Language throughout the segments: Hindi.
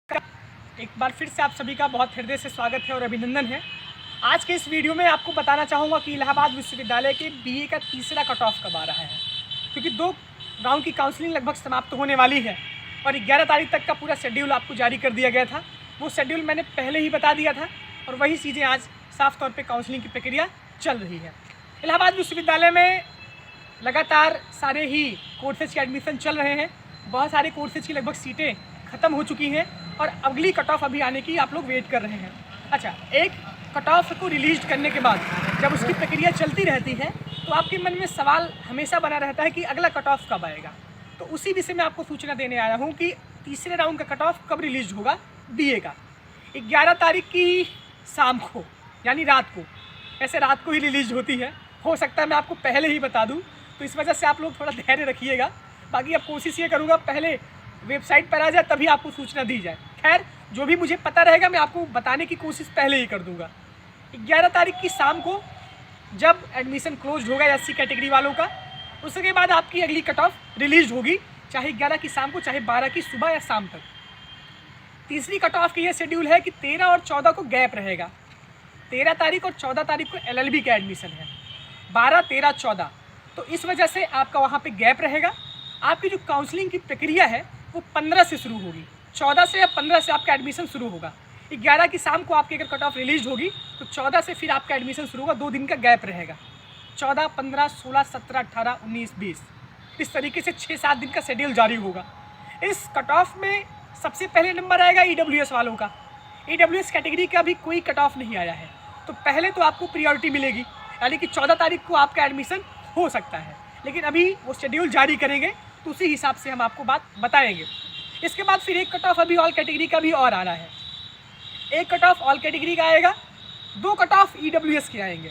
एक बार फिर से आप सभी का बहुत हृदय से स्वागत है और अभिनंदन है। आज के इस वीडियो में आपको बताना चाहूँगा कि इलाहाबाद विश्वविद्यालय के बीए का तीसरा कट ऑफ कब आ रहा है, क्योंकि 2 राउंड की काउंसलिंग लगभग समाप्त होने वाली है और 11 तारीख तक का पूरा शेड्यूल आपको जारी कर दिया गया था। वो शेड्यूल मैंने पहले ही बता दिया था और वही चीज़ें आज साफ तौर पर काउंसलिंग की प्रक्रिया चल रही है। इलाहाबाद विश्वविद्यालय में लगातार सारे ही कोर्सेज के एडमिशन चल रहे हैं। बहुत सारे कोर्सेज की लगभग सीटें ख़त्म हो चुकी हैं और अगली कट ऑफ अभी आने की आप लोग वेट कर रहे हैं। अच्छा, एक कट ऑफ को रिलीज करने के बाद जब उसकी प्रक्रिया चलती रहती है तो आपके मन में सवाल हमेशा बना रहता है कि अगला कट ऑफ कब आएगा। तो उसी विषय में आपको सूचना देने आया हूँ कि तीसरे राउंड का कट ऑफ कब रिलीज होगा बीए का। 11 तारीख की शाम को यानी रात को, ऐसे रात को ही रिलीज होती है। हो सकता है मैं आपको पहले ही बता दूँ, तो इस वजह से आप लोग थोड़ा धैर्य रखिएगा। बाकी अब कोशिश ये करूँगा पहले वेबसाइट पर आ जाए तभी आपको सूचना दी जाए। खैर, जो भी मुझे पता रहेगा मैं आपको बताने की कोशिश पहले ही कर दूंगा। 11 तारीख की शाम को जब एडमिशन क्लोज होगा एससी कैटेगरी वालों का, उसके बाद आपकी अगली कट ऑफ रिलीज होगी, चाहे 11 की शाम को चाहे 12 की सुबह या शाम तक। तीसरी कट ऑफ की यह शेड्यूल है कि 13 और 14 को गैप रहेगा। 13 तारीख और 14 तारीख को LLB का एडमिशन है, 12, 13, 14। तो इस वजह से आपका वहाँ पर गैप रहेगा। आपकी जो काउंसलिंग की प्रक्रिया है वो 15 से शुरू होगी, 14 से या 15 से आपका एडमिशन शुरू होगा। 11 की शाम को आपकी अगर कट ऑफ रिलीज होगी तो 14 से फिर आपका एडमिशन शुरू होगा। 2 दिन का गैप रहेगा, 14, 15, 16, 17, 18, 19, 20, इस तरीके से 6-7 दिन का शेड्यूल जारी होगा। इस कट ऑफ में सबसे पहले नंबर आएगा EWS वालों का। EWS कैटेगरी का भी कोई कट ऑफ नहीं आया है, तो पहले तो आपको प्रियोरिटी मिलेगी, यानी कि 14 तारीख को आपका एडमिशन हो सकता है। लेकिन अभी वो शेड्यूल जारी करेंगे तो उसी हिसाब से हम आपको बात बताएंगे। इसके बाद फिर एक कट ऑफ अभी ऑल कैटेगरी का भी और आ रहा है। एक कट ऑफ ऑल कैटेगरी का आएगा, 2 कट ऑफ EWS के आएंगे।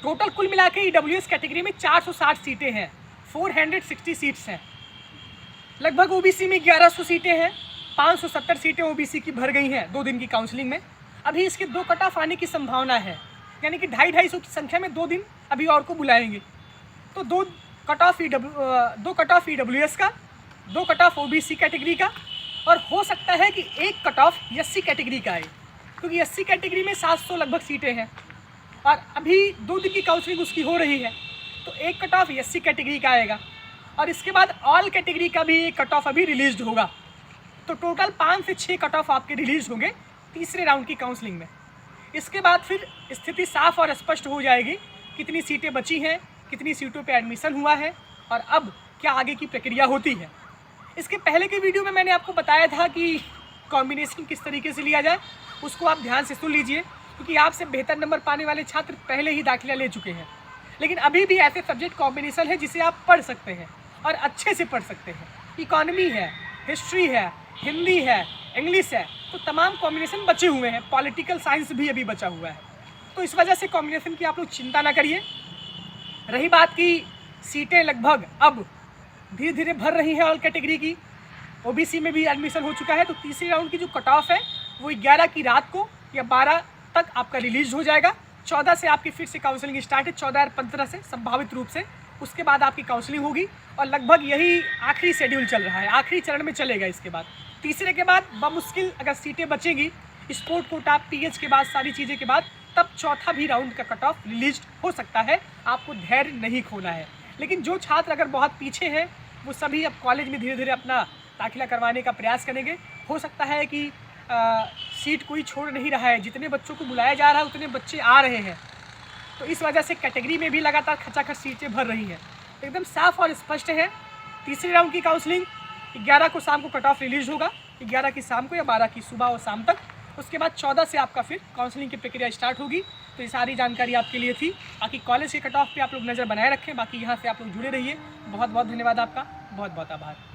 टोटल कुल मिला के EWS कैटेगरी में 460 सीटें हैं, 460 सीट्स हैं। लगभग OBC में 1100 सीटें हैं, 570 सीटें OBC की भर गई हैं 2 दिन की काउंसलिंग में। अभी इसके 2 कट ऑफ आने की संभावना है, यानी कि 250-250 की संख्या में 2 दिन अभी और को बुलाएंगे। तो 2 कट ऑफ EWS का, 2 कट ऑफ OBC कैटेगरी का, और हो सकता है कि 1 कट ऑफ SC कैटेगरी का आए, क्योंकि SC कैटेगरी में 700 लगभग सीटें हैं और अभी 2 दिन की काउंसलिंग उसकी हो रही है। तो 1 कट ऑफ SC कैटेगरी का आएगा और इसके बाद ऑल कैटेगरी का भी 1 कट ऑफ अभी रिलीज होगा। तो टोटल 5 से 6 कट ऑफ आपके रिलीज होंगे तीसरे राउंड की काउंसलिंग में। इसके बाद फिर स्थिति साफ और स्पष्ट हो जाएगी, कितनी सीटें बची हैं, कितनी सीटों पे एडमिशन हुआ है और अब क्या आगे की प्रक्रिया होती है। इसके पहले के वीडियो में मैंने आपको बताया था कि कॉम्बिनेशन किस तरीके से लिया जाए, उसको आप ध्यान से सुन लीजिए, क्योंकि आपसे बेहतर नंबर पाने वाले छात्र पहले ही दाखिला ले चुके हैं। लेकिन अभी भी ऐसे सब्जेक्ट कॉम्बिनेशन है जिसे आप पढ़ सकते हैं और अच्छे से पढ़ सकते हैं। इकॉनमी है, हिस्ट्री है, हिंदी है, इंग्लिश है, तो तमाम कॉम्बिनेशन बचे हुए हैं। पॉलिटिकल साइंस भी अभी बचा हुआ है, तो इस वजह से कॉम्बिनेशन की आप लोग चिंता ना करिए। रही बात की सीटें लगभग अब धीरे धीरे भर रही हैं ऑल कैटेगरी की, OBC में भी एडमिशन हो चुका है। तो तीसरे राउंड की जो कट ऑफ है वो 11 की रात को या 12 तक आपका रिलीज हो जाएगा। 14 से आपकी फिर से काउंसलिंग स्टार्ट है, 14 और 15 से संभावित रूप से। उसके बाद आपकी काउंसलिंग होगी और लगभग यही आखिरी शेड्यूल चल रहा है, आखिरी चरण में चलेगा। इसके बाद तीसरे के बाद बमुश्किल अगर सीटें बचेंगी स्पोर्ट कोटा, PH के बाद सारी चीज़ें के बाद, तब चौथा भी राउंड का कट ऑफ रिलीज हो सकता है। आपको धैर्य नहीं खोना है। लेकिन जो छात्र अगर बहुत पीछे हैं वो सभी अब कॉलेज में धीरे धीरे अपना दाखिला करवाने का प्रयास करेंगे। हो सकता है कि सीट कोई छोड़ नहीं रहा है, जितने बच्चों को बुलाया जा रहा है उतने बच्चे आ रहे हैं, तो इस वजह से कैटेगरी में भी लगातार खचाखच सीटें भर रही हैं। एकदम साफ और स्पष्ट है, तीसरे राउंड की काउंसलिंग 11 को शाम को कट ऑफ रिलीज होगा, 11 की शाम को या 12 की सुबह और शाम तक। उसके बाद 14 से आपका फिर काउंसलिंग की प्रक्रिया स्टार्ट होगी। तो ये सारी जानकारी आपके लिए थी। बाकी कॉलेज के कट ऑफ पे आप लोग नज़र बनाए रखें, बाकी यहाँ से आप लोग जुड़े रहिए। बहुत बहुत धन्यवाद आपका, बहुत बहुत आभार।